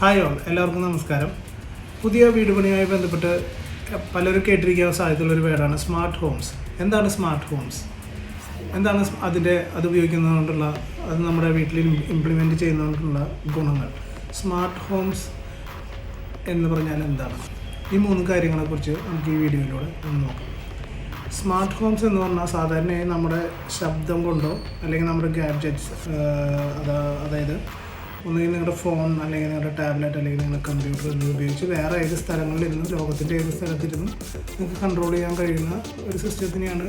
Hi all, എല്ലാവർക്കും നമസ്കാരം. പുതിയ വീട് പണിയുമായി ബന്ധപ്പെട്ട് പലരും കേട്ടിരിക്കാൻ സാധ്യതയുള്ളൊരു വേർഡാണ് സ്മാർട്ട് ഹോംസ്. എന്താണ് സ്മാർട്ട് ഹോംസ്? എന്താണ് അത് ഉപയോഗിക്കുന്നതുകൊണ്ടുള്ള, അത് നമ്മുടെ വീട്ടിൽ ഇംപ്ലിമെൻറ്റ് ചെയ്യുന്നതുകൊണ്ടുള്ള ഗുണങ്ങൾ? സ്മാർട്ട് ഹോംസ് എന്ന് പറഞ്ഞാൽ എന്താണ്? ഈ 3 കാര്യങ്ങളെക്കുറിച്ച് നമുക്ക് ഈ വീഡിയോയിലൂടെ ഒന്ന് നോക്കാം. സ്മാർട്ട് ഹോംസ് എന്ന് പറഞ്ഞാൽ സാധാരണയായി നമ്മുടെ ശബ്ദം കൊണ്ടോ അല്ലെങ്കിൽ നമ്മുടെ ഗാഡ്ജറ്റ്സ്, അതായത് ഒന്നുകിൽ നിങ്ങളുടെ ഫോൺ അല്ലെങ്കിൽ നിങ്ങളുടെ ടാബ്ലറ്റ് അല്ലെങ്കിൽ നിങ്ങളുടെ കമ്പ്യൂട്ടർ എന്നിവ ഉപയോഗിച്ച് വേറെ ഏത് സ്ഥലങ്ങളിലിരുന്നും ലോകത്തിൻ്റെ ഏത് സ്ഥലത്തിരുന്നും നിങ്ങൾക്ക് കൺട്രോൾ ചെയ്യാൻ കഴിയുന്ന ഒരു സിസ്റ്റത്തിനെയാണ്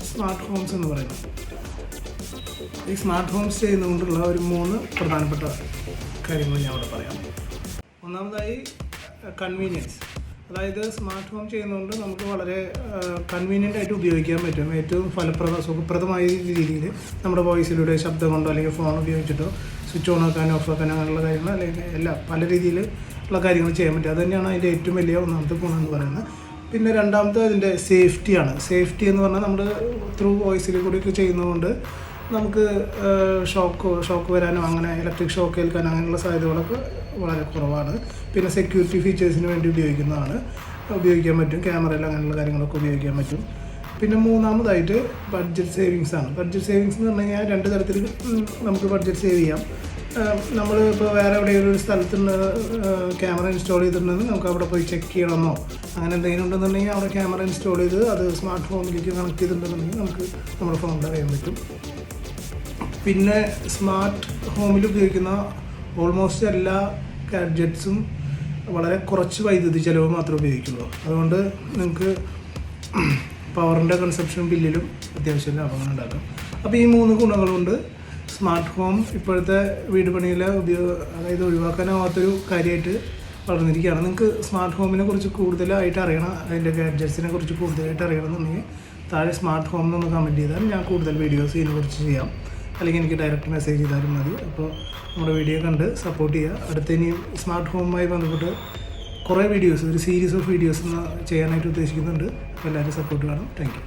സ്മാർട്ട് ഹോംസ് എന്ന് പറയുന്നത്. ഈ സ്മാർട്ട് ഹോംസ് ചെയ്യുന്നതുകൊണ്ടുള്ള ഒരു 3 പ്രധാനപ്പെട്ട കാര്യങ്ങൾ ഞാൻ അവിടെ പറയാം. ഒന്നാമതായി കൺവീനിയൻസ്. അതായത് സ്മാർട്ട് ഹോം ചെയ്യുന്നതുകൊണ്ട് നമുക്ക് വളരെ കൺവീനിയൻ്റ് ആയിട്ട് ഉപയോഗിക്കാൻ പറ്റും. ഏറ്റവും സുഖപ്രദമായ രീതിയിൽ നമ്മുടെ വോയിസിലൂടെ, ശബ്ദം കൊണ്ടോ അല്ലെങ്കിൽ ഫോൺ ഉപയോഗിച്ചിട്ടോ സ്വിച്ച് ഓൺ ആക്കാനോ ഓഫ് ആക്കാനോ അങ്ങനെയുള്ള കാര്യങ്ങൾ അല്ലെങ്കിൽ പല രീതിയിലുള്ള കാര്യങ്ങൾ ചെയ്യാൻ പറ്റും. അത് തന്നെയാണ് അതിൻ്റെ ഏറ്റവും വലിയ ഒന്നാമത്തെ ഗുണം എന്ന് പറയുന്നത്. പിന്നെ രണ്ടാമത്തെ അതിൻ്റെ സേഫ്റ്റിയാണ്. സേഫ്റ്റി എന്ന് പറഞ്ഞാൽ നമ്മൾ ത്രൂ വോയിസിൽ കൂടിയൊക്കെ ചെയ്യുന്നതുകൊണ്ട് നമുക്ക് ഷോക്ക് വരാനോ അങ്ങനെ ഇലക്ട്രിക് ഷോക്ക് ഏൽക്കാനോ അങ്ങനെയുള്ള സാധ്യതകളൊക്കെ വളരെ കുറവാണ്. പിന്നെ സെക്യൂരിറ്റി ഫീച്ചേഴ്സിന് വേണ്ടി ഉപയോഗിക്കാൻ പറ്റും. ക്യാമറയിൽ അങ്ങനെയുള്ള കാര്യങ്ങളൊക്കെ ഉപയോഗിക്കാൻ പറ്റും. പിന്നെ മൂന്നാമതായിട്ട് ബഡ്ജറ്റ് സേവിങ്സ് ആണ്. ബഡ്ജറ്റ് സേവിങ്സ് എന്ന് പറഞ്ഞു കഴിഞ്ഞാൽ 2 തരത്തിൽ നമുക്ക് ബഡ്ജറ്റ് സേവ് ചെയ്യാം. നമ്മൾ ഇപ്പോൾ വേറെ എവിടെയെങ്കിലും ഒരു സ്ഥലത്ത് ക്യാമറ ഇൻസ്റ്റാൾ ചെയ്തിട്ടുണ്ടെങ്കിൽ നമുക്ക് അവിടെ പോയി ചെക്ക് ചെയ്യണമെന്നോ അങ്ങനെ എന്തെങ്കിലും ഉണ്ടെന്നുണ്ടെങ്കിൽ അവിടെ ക്യാമറ ഇൻസ്റ്റാൾ ചെയ്ത് അത് സ്മാർട്ട് ഫോണിലേക്ക് കണക്ട് ചെയ്തിട്ടുണ്ടെന്നുണ്ടെങ്കിൽ നമുക്ക് നമ്മുടെ ഫോണിൽ അറിയാൻ പറ്റും. പിന്നെ സ്മാർട്ട് ഹോമിൽ ഉപയോഗിക്കുന്ന ഓൾമോസ്റ്റ് എല്ലാ ഗാഡ്ജറ്റ്സും വളരെ കുറച്ച് വൈദ്യുതി ചിലവ് മാത്രമേ ഉപയോഗിക്കുള്ളൂ. അതുകൊണ്ട് നിങ്ങൾക്ക് പവറിൻ്റെ കൺസപ്ഷൻ ബില്ലിലും അത്യാവശ്യം ലാഭങ്ങൾ ഉണ്ടാക്കാം. അപ്പോൾ ഈ 3 ഗുണങ്ങളുണ്ട് സ്മാർട്ട് ഹോം ഇപ്പോഴത്തെ വീട് പണിയിലെ അതായത് ഒഴിവാക്കാനാവാത്തൊരു കാര്യമായിട്ട് വളർന്നിരിക്കുകയാണ്. നിങ്ങൾക്ക് സ്മാർട്ട് ഹോമിനെ കുറിച്ച് കൂടുതലായിട്ട് അറിയണം, അതിൻ്റെ ഗാഡ്ജറ്റ്സിനെ കുറിച്ച് കൂടുതലായിട്ട് അറിയണമെന്നുണ്ടെങ്കിൽ താഴെ സ്മാർട്ട് ഹോം എന്നൊന്ന് കമൻറ്റ് ചെയ്താൽ ഞാൻ കൂടുതൽ വീഡിയോസ് ഇതിനെക്കുറിച്ച് ചെയ്യാം. അല്ലെങ്കിൽ എനിക്ക് ഡയറക്റ്റ് മെസ്സേജ് ചെയ്താലും മതി. അപ്പോൾ നമ്മുടെ വീഡിയോ കണ്ട് സപ്പോർട്ട് ചെയ്യുക. അടുത്ത ഇനിയും സ്മാർട്ട് ഹോമുമായി ബന്ധപ്പെട്ട് കുറേ വീഡിയോസ്, ഒരു സീരീസ് ഓഫ് വീഡിയോസ് ചെയ്യാനായിട്ട് ഉദ്ദേശിക്കുന്നുണ്ട്. അപ്പോൾ എല്ലാവരും സപ്പോർട്ട് വേണം. Thank you.